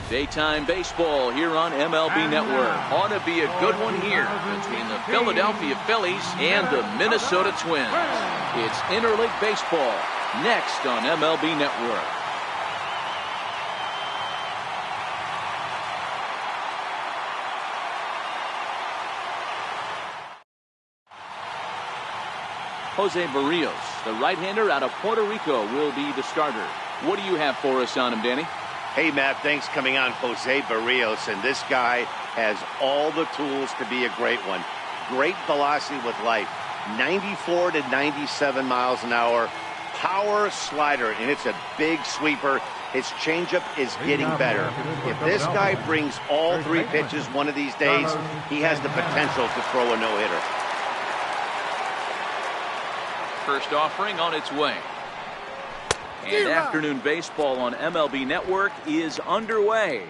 Daytime baseball here on MLB Network. Ought to be a good one here between the Philadelphia Phillies and the Minnesota Twins. It's interleague baseball next on MLB Network. Jose Barrios, the right-hander out of Puerto Rico, will be the starter. What do you have for us on him, Danny? Hey, Matt, thanks. Coming on Jose Barrios, and this guy has all the tools to be a great one. Great velocity with life, 94 to 97 miles an hour, power slider, and it's a big sweeper. His changeup is getting better. If this guy brings all three pitches one of these days, he has the potential to throw a no-hitter. First offering on its way. And afternoon baseball on MLB Network is underway.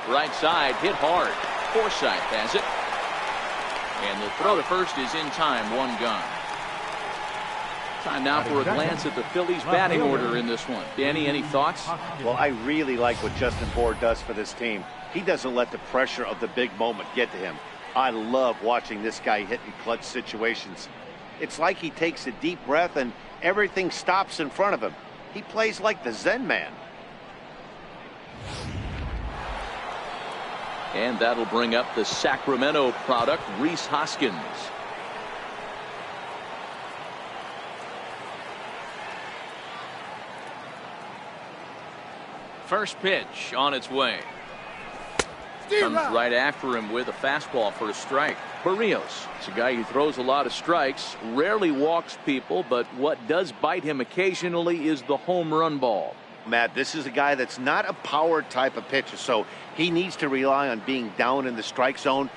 Right side hit hard. Forsythe has it. And the throw to first is in time. One gone. Time now for a glance at the Phillies batting order in this one. Danny, any thoughts? Well, I really like what Justin Bour does for this team. He doesn't let the pressure of the big moment get to him. I love watching this guy hit in clutch situations. It's like he takes a deep breath and everything stops in front of him. He plays like the Zen man. And that'll bring up the Sacramento product, Rhys Hoskins. First pitch on its way. Comes right after him with a fastball for a strike. Barrios, it's a guy who throws a lot of strikes, rarely walks people, but what does bite him occasionally is the home run ball. Matt, this is a guy that's not a power type of pitcher, so he needs to rely on being down in the strike zone.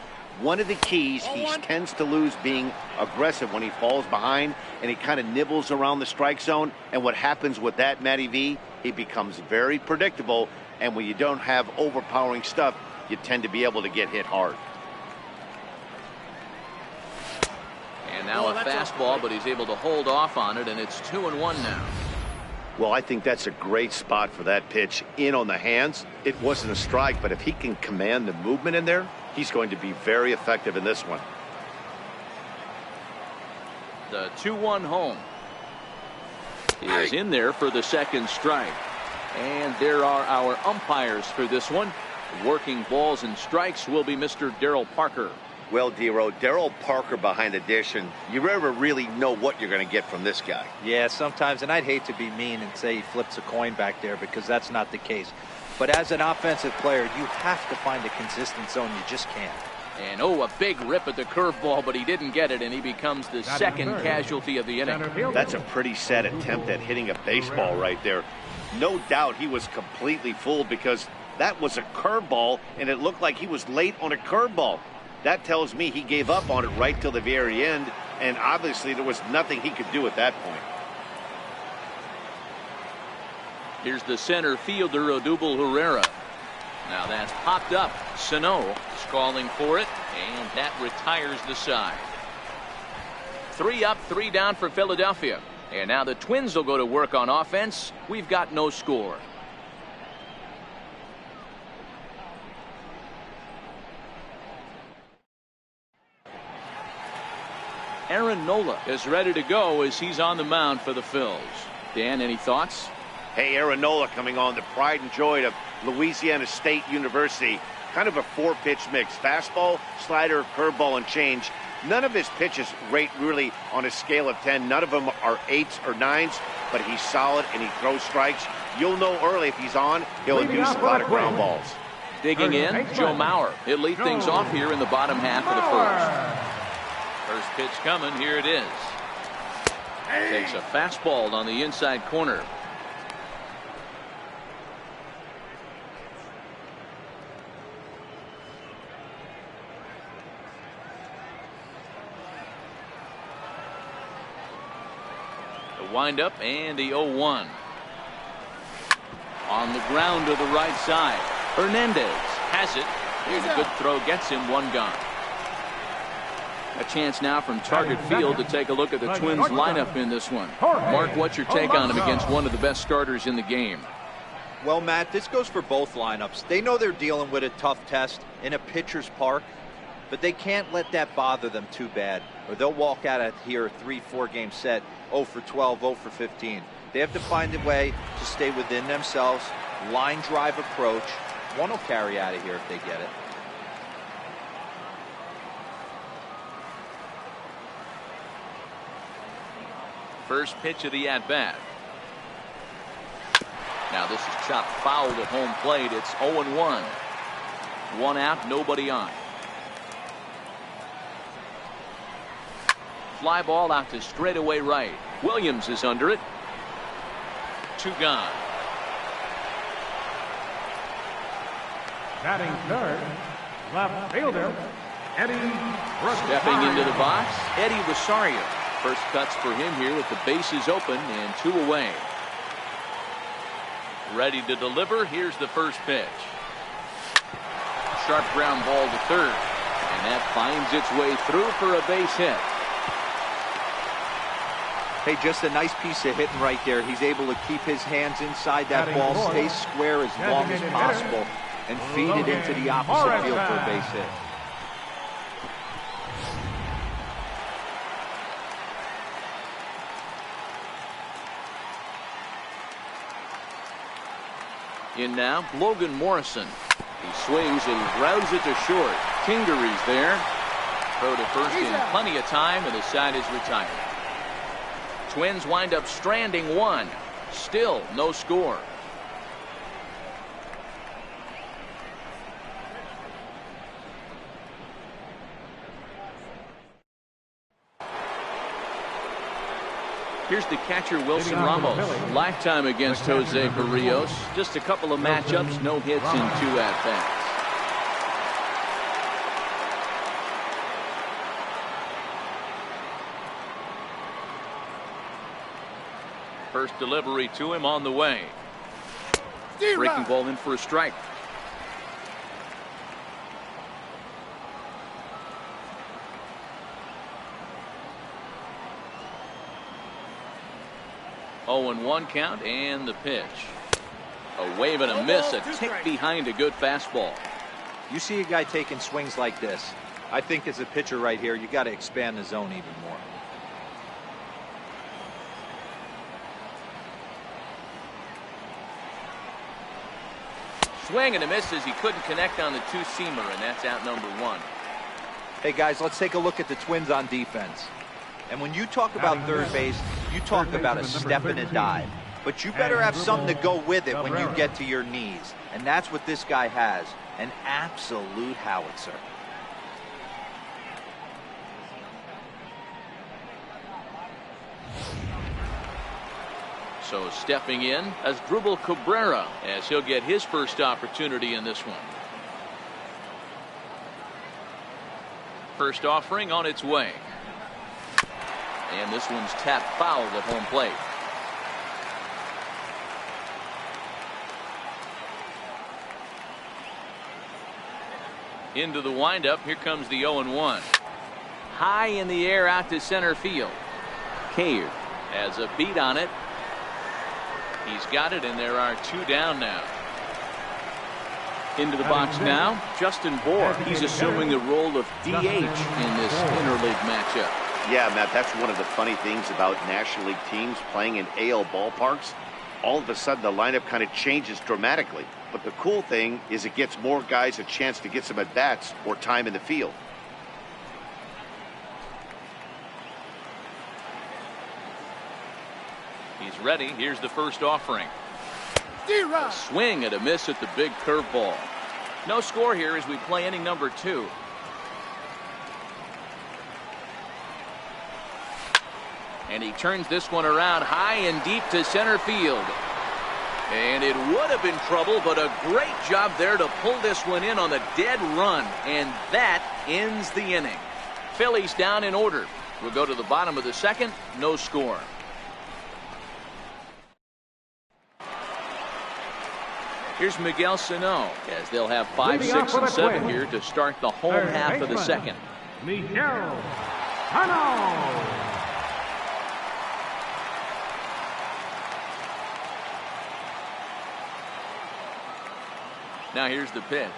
One of the keys, he tends to lose being aggressive when he falls behind and he kind of nibbles around the strike zone. And what happens with that, Matty V, he becomes very predictable. And when you don't have overpowering stuff, you tend to be able to get hit hard. And now a fastball, but he's able to hold off on it, and it's 2-1 now. Well, I think that's a great spot for that pitch in on the hands. It wasn't a strike, but if he can command the movement in there, he's going to be very effective in this one. The 2-1 home is in there for the second strike. And there are our umpires for this one. Working balls and strikes will be Mr. Darryl Parker. Well, Dero, Darryl Parker behind the dish, and you never really know what you're going to get from this guy. Yeah, sometimes, and I'd hate to be mean and say he flips a coin back there because that's not the case. But as an offensive player, you have to find a consistent zone. You just can't. And a big rip at the curveball, but he didn't get it, and he becomes the second casualty of the inning. That's a pretty sad attempt at hitting a baseball right there. No doubt he was completely fooled because that was a curveball, and it looked like he was late on a curveball. That tells me he gave up on it right till the very end, and obviously there was nothing he could do at that point. Here's the center fielder, Odubel Herrera. Now that's popped up. Sano is calling for it, and that retires the side. 3 up, 3 down for Philadelphia. And now the Twins will go to work on offense. We've got no score. Aaron Nola is ready to go as he's on the mound for the Phils. Dan, any thoughts? Hey, Aaron Nola coming on, the pride and joy of Louisiana State University. Kind of a 4-pitch mix. Fastball, slider, curveball, and change. None of his pitches rate really on a scale of 10. None of them are 8s or 9s, but he's solid and he throws strikes. You'll know early if he's on, he'll induce a lot of ground balls. Digging in, Joe Mauer. He'll lead things off here in the bottom half of the first. First pitch coming, here it is. Takes a fastball on the inside corner. The windup and the 0-1. On the ground to the right side. Hernandez has it. Here's a good throw. Gets him. One gone. A chance now from Target Field to take a look at the Twins lineup in this one. Mark, what's your take on him against one of the best starters in the game? Well, Matt, this goes for both lineups. They know they're dealing with a tough test in a pitcher's park, but they can't let that bother them too bad, or they'll walk out of here a 3-4 game set 0 for 12, 0 for 15. They have to find a way to stay within themselves. Line drive approach. One will carry out of here if they get it. First pitch of the at-bat. Now this is chopped foul at home plate. It's 0-1. One out, nobody on. Fly ball out to straightaway right. Williams is under it. 2 gone. Batting third, left fielder, Eddie Rosario. Stepping into the box, Eddie Rosario. First cuts for him here with the bases open and 2 away. Ready to deliver. Here's the first pitch. Sharp ground ball to third. And that finds its way through for a base hit. Hey, just a nice piece of hitting right there. He's able to keep his hands inside that ball, stay square as long as possible, and feed it into the opposite field for a base hit. In now, Logan Morrison. He swings and grounds it to short. Kingery's there. Throw to first in plenty of time, and the side is retired. Twins wind up stranding one. Still no score. Here's the catcher, Wilson Ramos. Lifetime against Jose Barrios. Just a couple of matchups, no hits in 2 at-bats. First delivery to him on the way. Breaking ball in for a strike. Oh, and 1 count, and the pitch. A wave and a miss, a tick behind a good fastball. You see a guy taking swings like this. I think as a pitcher right here, you got to expand the zone even more. Swing and a miss as he couldn't connect on the 2-seamer, and that's out number 1. Hey guys, let's take a look at the Twins on defense. And when you talk about third base, you talk about a step and a dive. But you better have something to go with it when you get to your knees. And that's what this guy has. An absolute howitzer. So stepping in as Asdrubal Cabrera, as he'll get his first opportunity in this one. First offering on its way. And this one's tapped foul at home plate. Into the windup. Here comes the 0-1. High in the air out to center field. Cave has a beat on it. He's got it, and there are 2 down now. Into the box now, Justin Bour. He's assuming the role of DH in this interleague matchup. Yeah, Matt, that's one of the funny things about National League teams playing in AL ballparks. All of a sudden, the lineup kind of changes dramatically. But the cool thing is it gets more guys a chance to get some at-bats or time in the field. He's ready. Here's the first offering. A swing and a miss at the big curveball. No score here as we play inning number 2. And he turns this one around high and deep to center field. And it would have been trouble, but a great job there to pull this one in on a dead run. And that ends the inning. Phillies down in order. We'll go to the bottom of the 2nd. No score. Here's Miguel Sano, as they'll have 5, Leading 6, off and with a 7 twin. here to start the home Third half of the baseman, second. Miguel Sano. Now here's the pitch.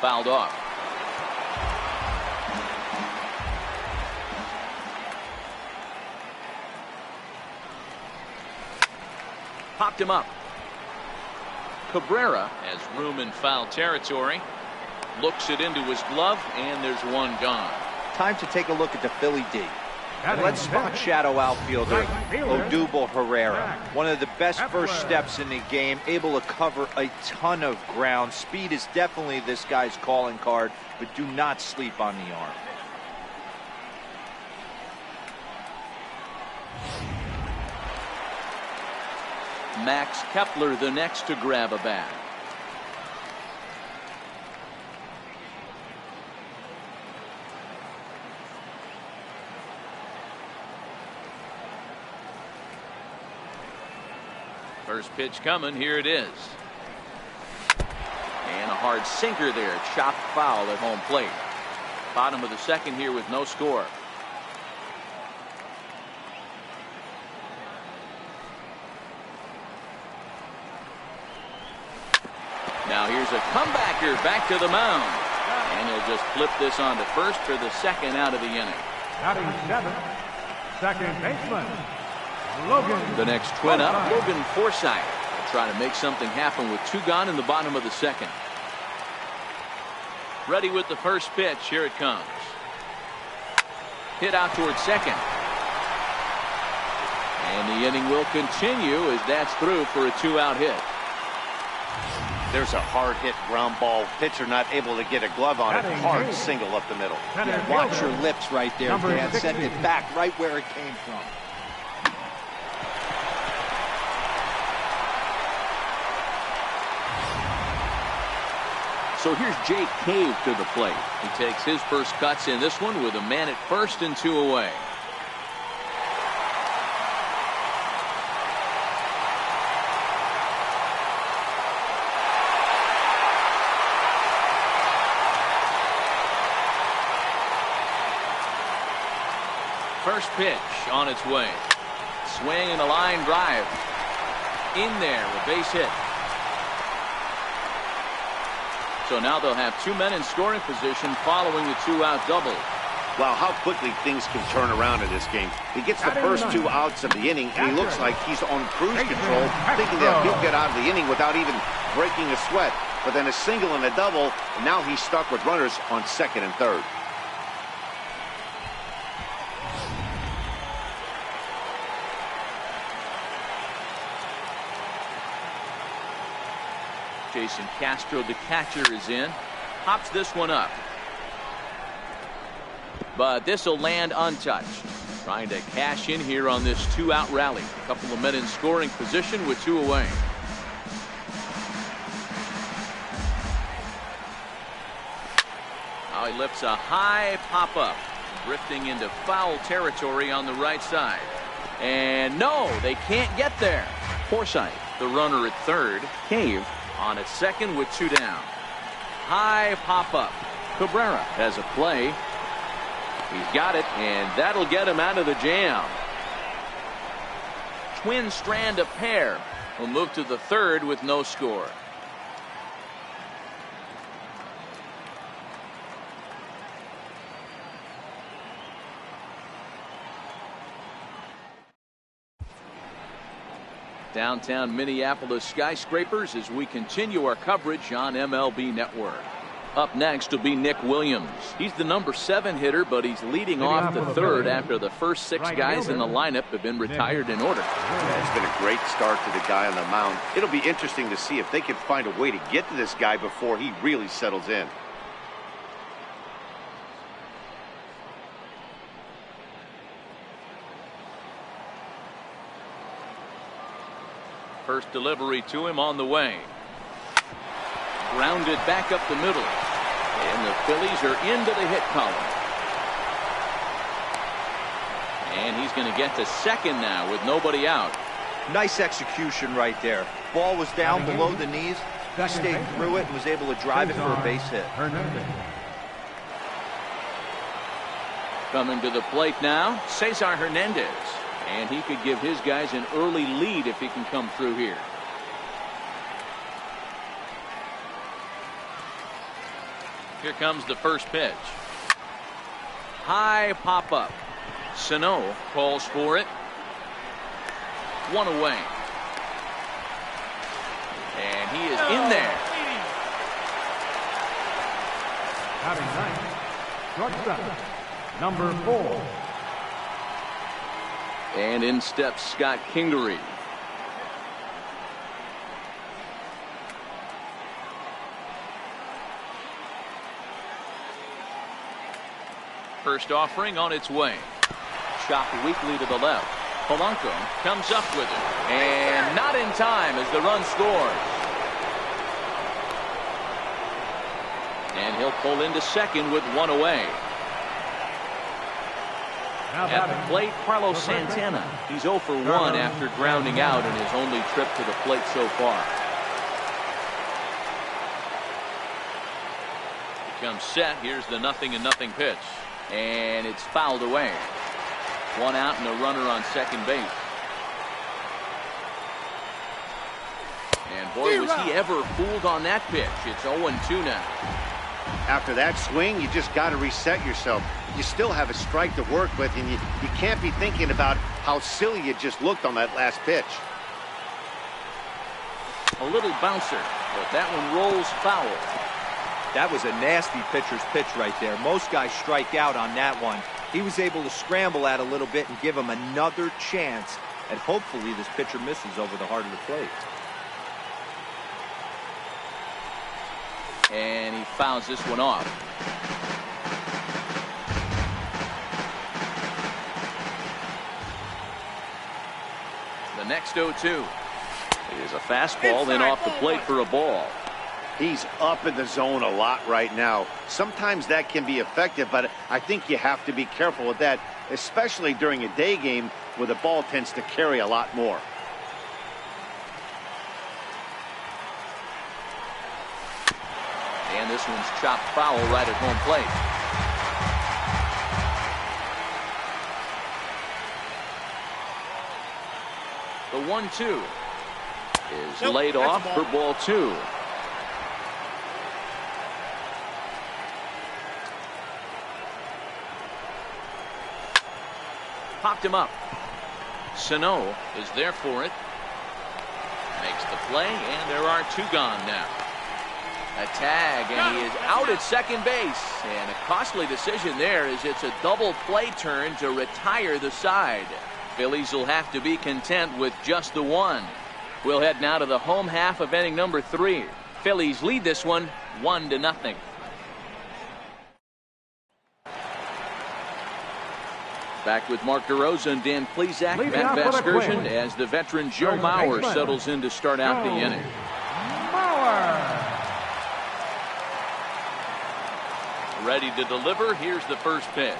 Fouled off. Popped him up. Cabrera has room in foul territory. Looks it into his glove, and there's one gone. Time to take a look at the Philly D. And Batting let's spot fifth. shadow outfielder Right fielder. Odubel Herrera. Back. One of the best first Hepler. steps in the game, able to cover a ton of ground. Speed is definitely this guy's calling card, but do not sleep on the arm. Max Kepler the next to grab a bat. First pitch coming. Here it is. And a hard sinker there. Chopped foul at home plate. Bottom of the second here with no score. Now here's a comebacker back to the mound. And he'll just flip this on to first for the second out of the inning. Batting seventh, second baseman, Logan. The next twin up, Forsythe. Logan Forsythe. Will try to make something happen with 2 gone in the bottom of the second. Ready with the first pitch. Here it comes. Hit out towards second. And the inning will continue as that's through for a 2-out hit. There's a hard hit ground ball. Pitcher not able to get a glove on it. Batting Hard eighth. single up the middle. Center Watch fielder, your lips right there, Number Dan. Send 60. it back right where it came from. So here's Jake Cave to the plate. He takes his first cuts in this one with a man at first and 2 away. First pitch on its way. Swing and a line drive. In there, a base hit. So now they'll have 2 men in scoring position following the 2-out double. Wow, how quickly things can turn around in this game. He gets the first 2 outs of the inning, and he looks like he's on cruise control, thinking that he'll get out of the inning without even breaking a sweat. But then a single and a double, and now he's stuck with runners on second and third. Jason Castro, the catcher, is in. Hops this one up. But this will land untouched. Trying to cash in here on this 2-out rally. A couple of men in scoring position with 2 away. Now he lifts a high pop-up. Drifting into foul territory on the right side. And no, they can't get there. Forsythe, the runner at third. Cave on at second with 2 down. High pop-up. Cabrera has a play. He's got it, and that'll get him out of the jam. Twin strand a pair. Will move to the third with no score. Downtown Minneapolis skyscrapers as we continue our coverage on MLB Network. Up next will be Nick Williams. He's the number 7 hitter, but he's leading off the third after the first 6 guys in the lineup have been retired in order. Yeah, it's been a great start to the guy on the mound. It'll be interesting to see if they can find a way to get to this guy before he really settles in. First delivery to him on the way. Grounded back up the middle. And the Phillies are into the hit column. And he's going to get to second now with nobody out. Nice execution right there. Ball was down below the knees. He stayed through it and was able to drive it for a base hit. Coming to the plate now, Cesar Hernandez. And he could give his guys an early lead if he can come through here. Here comes the first pitch. High pop up. Sano calls for it. One away. And he is in there. Batting ninth, shortstop, number 4. And in steps Scott Kingery. First offering on its way. Chopped weakly to the left. Polanco comes up with it. And not in time as the run scores. And he'll pull into second with one away. At the plate, Carlos Santana. He's 0 for 1 after grounding out in his only trip to the plate so far. He comes set. Here's the 0-0 pitch. And it's fouled away. One out and a runner on second base. And boy, was he ever fooled on that pitch. It's 0-2 now. After that swing, you just got to reset yourself. You still have a strike to work with, and you can't be thinking about how silly you just looked on that last pitch. A little bouncer, but that one rolls foul. That was a nasty pitcher's pitch right there. Most guys strike out on that one. He was able to scramble at a little bit and give him another chance. And hopefully this pitcher misses over the heart of the plate. And he fouls this one off. The next 0-2 is a fastball then off the plate for a ball. He's up in the zone a lot right now. Sometimes that can be effective, but I think you have to be careful with that, especially during a day game where the ball tends to carry a lot more. And this one's chopped foul right at home plate. The 1-2 is laid off for ball 2. Popped him up. Sano is there for it. Makes the play, and there are 2 gone now. A tag, and he is out at second base. And a costly decision there as it's a double play turn to retire the side. Phillies will have to be content with just the 1. We'll head now to the home half of inning number 3. Phillies lead this one 1-0. Back with Mark DeRosa and Dan Plesac. Matt Vasgersian as the veteran Joe Mauer settles in to start out the inning. Ready to deliver. Here's the first pitch.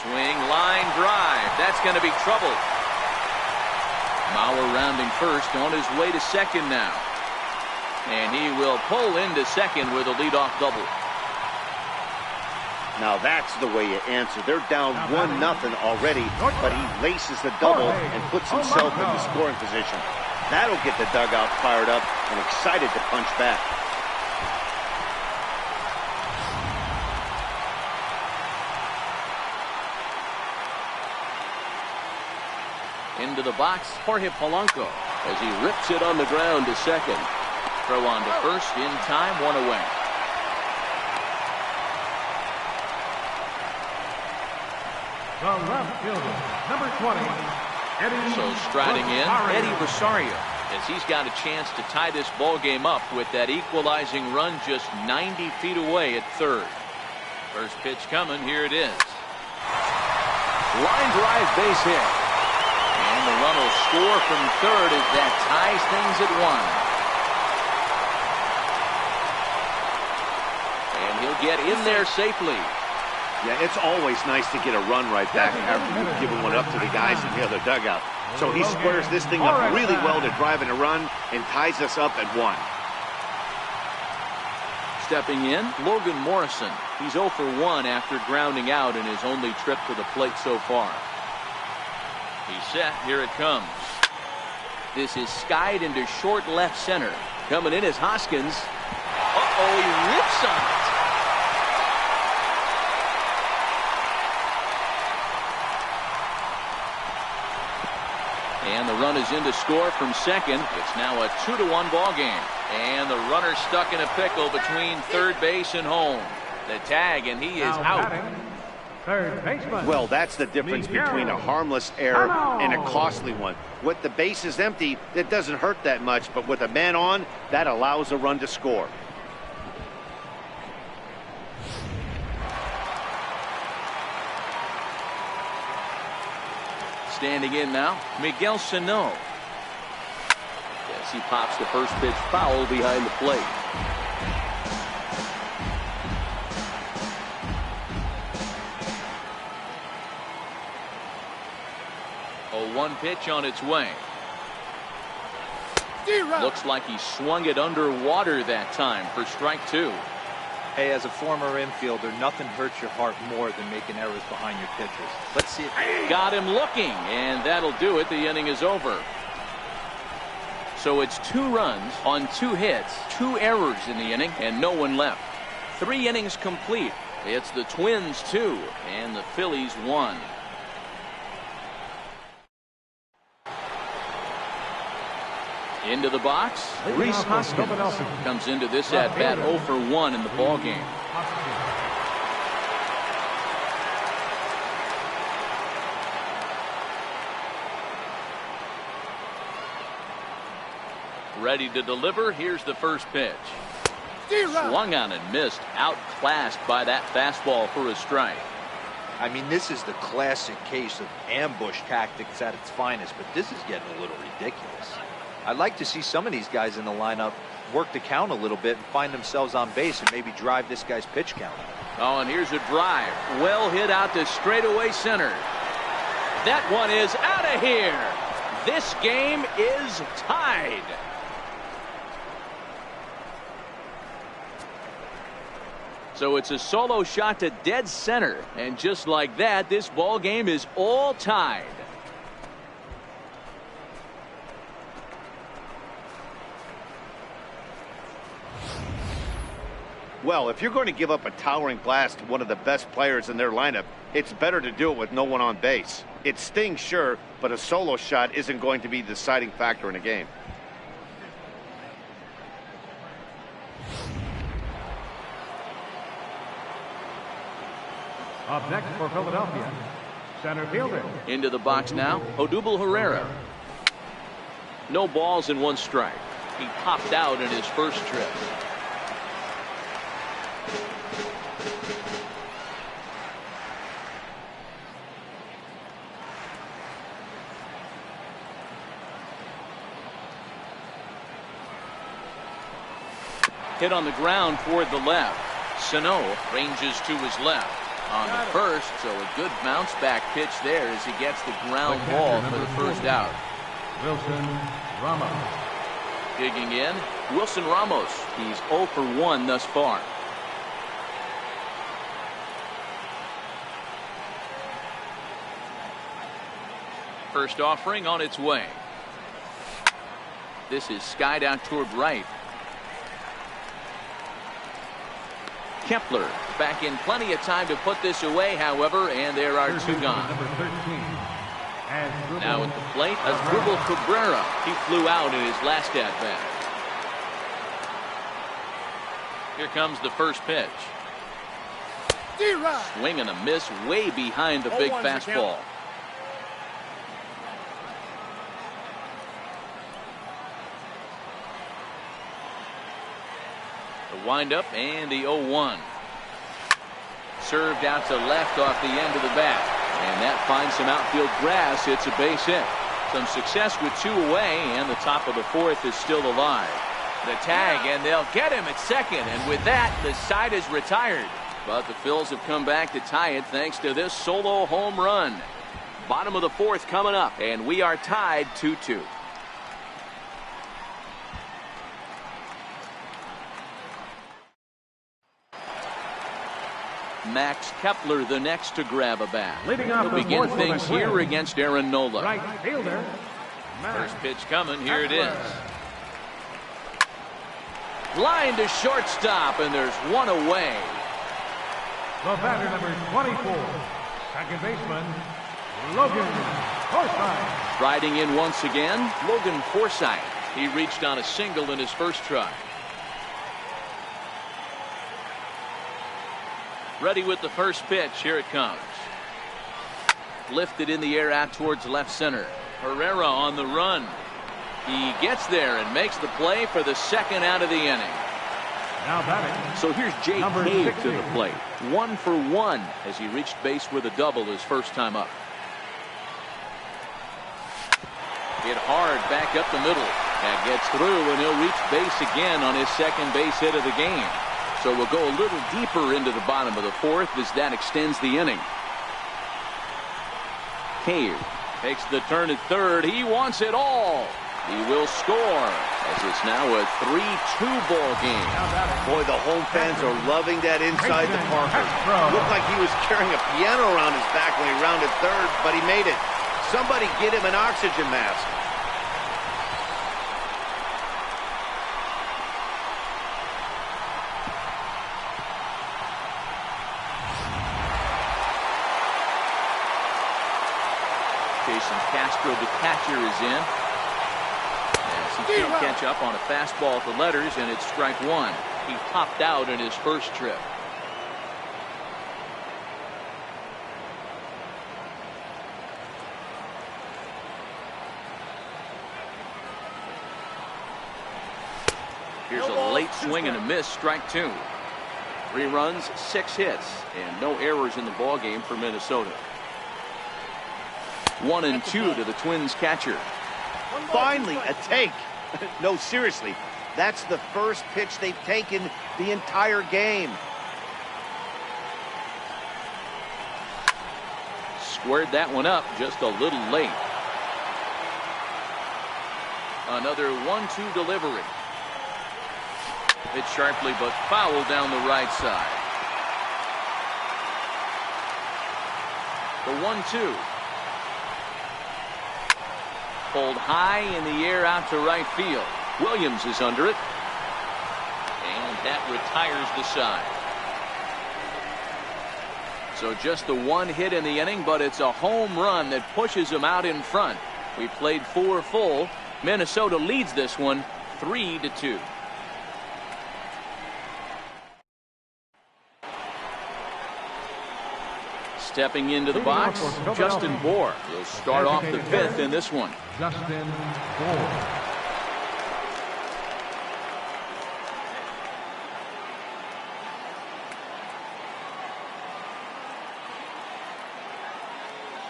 Swing, line drive. That's going to be trouble. Mauer rounding first, on his way to second now. And he will pull into second with a leadoff double. Now that's the way you answer. They're down 1-0 already, but he laces the double and puts himself in the scoring position. That'll get the dugout fired up and excited to punch back. Into the box, Jorge Polanco as he rips it on the ground to second. Throw on to first in time, 1 away. The left fielder, number 20, Eddie. So striding in, Eddie Rosario, as he's got a chance to tie this ball game up with that equalizing run just 90 feet away at third. First pitch coming, here it is. Line drive base hit. And the run will score from third as that ties things at 1. And he'll get in there safely. Yeah, it's always nice to get a run right back after you've given one up to the guys in the other dugout. So he squares this thing up really well to drive in a run and ties us up at 1. Stepping in, Logan Morrison. He's 0 for 1 after grounding out in his only trip to the plate so far. He's set. Here it comes. This is skied into short left center. Coming in is Hoskins. Uh-oh, he rips on it. And the run is in to score from second. It's now a 2-1 ball game. And the runner stuck in a pickle between third base and home. The tag, and he is out. Third baseman. Well, that's the difference between a harmless error and a costly one. With the bases empty, it doesn't hurt that much, but with a man on, that allows a run to score. Standing in now, Miguel Sano. Yes, he pops the first pitch foul behind the plate. A 1 pitch on its way. Looks like he swung it underwater that time for strike 2. Hey, as a former infielder, nothing hurts your heart more than making errors behind your pitchers. Let's see it. Got him looking, and that'll do it. The inning is over. So it's 2 runs on 2 hits, 2 errors in the inning, and no one left. 3 innings complete. It's the Twins 2 and the Phillies 1. Into the box, Rhys Hoskins comes into this at bat 0 for 1 in the ball game. Ready to deliver. Here's the first pitch. Swung on and missed. Outclassed by that fastball for a strike. I mean, this is the classic case of ambush tactics at its finest, but this is getting a little ridiculous. I'd like to see some of these guys in the lineup work the count a little bit and find themselves on base and maybe drive this guy's pitch count. Oh, and here's a drive. Well hit out to straightaway center. That one is out of here. This game is tied. So it's a solo shot to dead center. And just like that, this ball game is all tied. Well, if you're going to give up a towering blast to one of the best players in their lineup, it's better to do it with no one on base. It stings, sure, but a solo shot isn't going to be the deciding factor in a game. Up next for Philadelphia, center fielder. Into the box now, Odubel Herrera. No balls and 1 strike. He popped out in his first trip. Hit on the ground toward the left. Sano ranges to his left on the first, so a good bounce back pitch there as he gets the ground ball for the first out. Wilson Ramos. Digging in, Wilson Ramos. He's 0 for 1 thus far. First offering on its way. This is skied out toward right. Kepler back in plenty of time to put this away, however, and there are 2 gone. Now at the plate, Asdrubal Cabrera. He flew out in his last at-bat. Here comes the first pitch. Swing and a miss way behind the big fastball. The windup and the 0-1. Served out to left off the end of the bat. And that finds some outfield grass. It's a base hit. Some success with 2 away, and the top of the 4th is still alive. The tag, and they'll get him at second. And with that, the side is retired. But the Phils have come back to tie it thanks to this solo home run. Bottom of the fourth coming up, and we are tied 2-2. Max Kepler the next to grab a bat. He'll begin things here against Aaron Nola. Right fielder. First pitch coming. Here it is. Line to shortstop, and there's one away. The batter number 24, second baseman, Logan Forsythe. Riding in once again, Logan Forsythe. He reached on a single in his first try. Ready with the first pitch. Here it comes. Lifted in the air out towards left center. Herrera on the run. He gets there and makes the play for the second out of the inning. Now batting. So here's Jake Cave to the plate. 1 for 1 as he reached base with a double his first time up. Hit hard back up the middle. That gets through, and he'll reach base again on his second base hit of the game. So we'll go a little deeper into the bottom of the fourth as that extends the inning. Cave takes the turn at third. He wants it all. He will score as it's now a 3-2 ball game. Boy, the home fans are loving that inside the Parker. Looked like he was carrying a piano around his back when he rounded third, but he made it. Somebody get him an oxygen mask. Castro, the catcher, is in. As he can't catch up on a fastball at the letters, and it's strike one. He popped out in his first trip. Here's a late swing and a miss, strike two. 3 runs, 6 hits, and no errors in the ball game for Minnesota. 1-2 to the Twins catcher. Finally, a take. No, seriously, that's the first pitch they've taken the entire game. Squared that one up just a little late. Another 1-2 delivery. Hit sharply but foul down the right side. The 1-2. Pulled high in the air out to right field. Williams is under it. And that retires the side. So just the one hit in the inning, but it's a home run that pushes him out in front. We played 4 full. Minnesota leads this one 3-2. Stepping into the box, Justin Bour. He'll start off the 5th in this one. Justin Bour.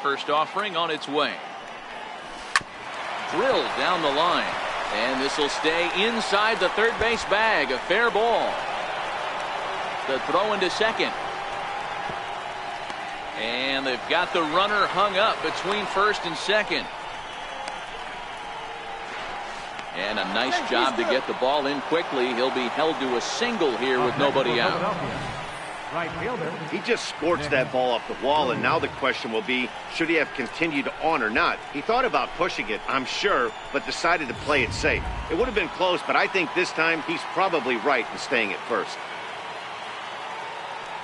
First offering on its way. Drilled down the line. And this will stay inside the third base bag. A fair ball. The throw into second. And they've got the runner hung up between first and second. And a nice job to get the ball in quickly. He'll be held to a single here with nobody out. Right fielder. He just scorched that ball off the wall, and now the question will be, should he have continued on or not? He thought about pushing it, I'm sure, but decided to play it safe. It would have been close, but I think this time he's probably right in staying at first.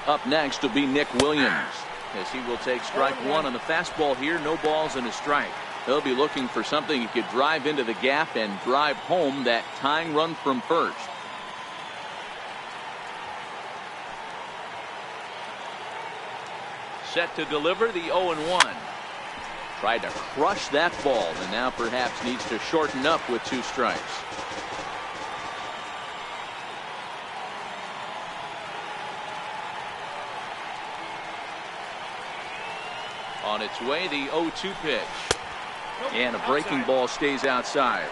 Up next will be Nick Williams, as he will take strike one on the fastball here. No balls and a strike. He'll be looking for something he could drive into the gap and drive home that tying run from first. Set to deliver the 0-1. Tried to crush that ball, and now perhaps needs to shorten up with 2 strikes. On its way, the 0-2 pitch. And a breaking ball stays outside.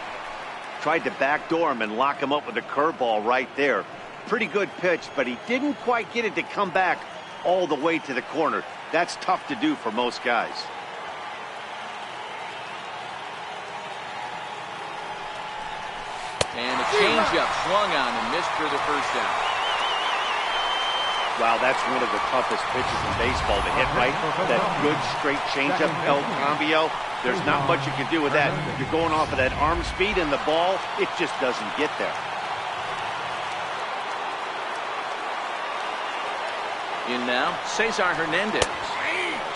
Tried to backdoor him and lock him up with a curveball right there. Pretty good pitch, but he didn't quite get it to come back all the way to the corner. That's tough to do for most guys. And a changeup swung on and missed for the first down. Wow, that's one of the toughest pitches in baseball to hit right. That good straight changeup El Cambio. There's not much you can do with that. You're going off of that arm speed, and the ball, it just doesn't get there. In now, Cesar Hernandez.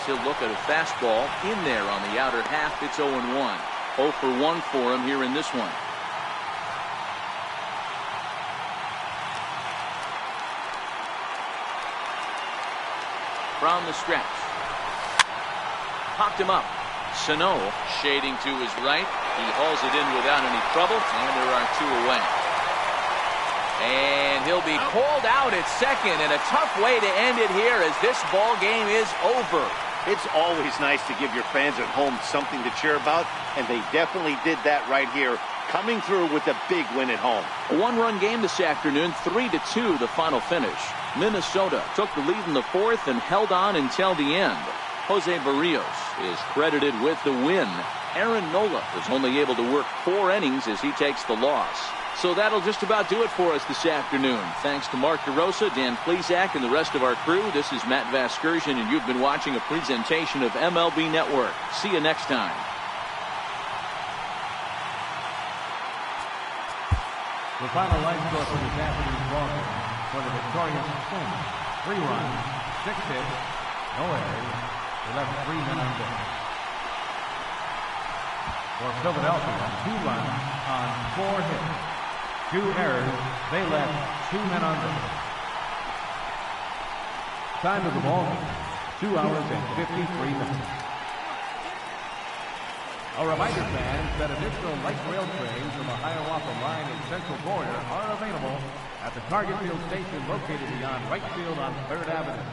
He'll look at a fastball in there on the outer half. It's 0-1. 0 for 1 for him here in this one. From the stretch. Popped him up. Sano shading to his right. He hauls it in without any trouble, and there are 2 away. And he'll be called out at second, and a tough way to end it here as this ball game is over. It's always nice to give your fans at home something to cheer about, and they definitely did that right here, coming through with a big win at home. A 1-run game this afternoon, 3-2 the final finish. Minnesota took the lead in the 4th and held on until the end. Jose Barrios is credited with the win. Aaron Nola was only able to work 4 innings as he takes the loss. So that'll just about do it for us this afternoon. Thanks to Mark DeRosa, Dan Plesac, and the rest of our crew. This is Matt Vasgersian, and you've been watching a presentation of MLB Network. See you next time. The final line score for this afternoon's ball game for the victorious Twins: 3 runs, 6 hits, no errors. They left 3 men on base. For Philadelphia, 2 runs on 4 hits, 2 errors. They left 2 men on base. Time of the ball game, 2 hours and 53 minutes. A reminder, fans, that additional light rail trains from the Hiawatha Line and Central Corridor are available at the Target Field station located beyond right field on 3rd Avenue.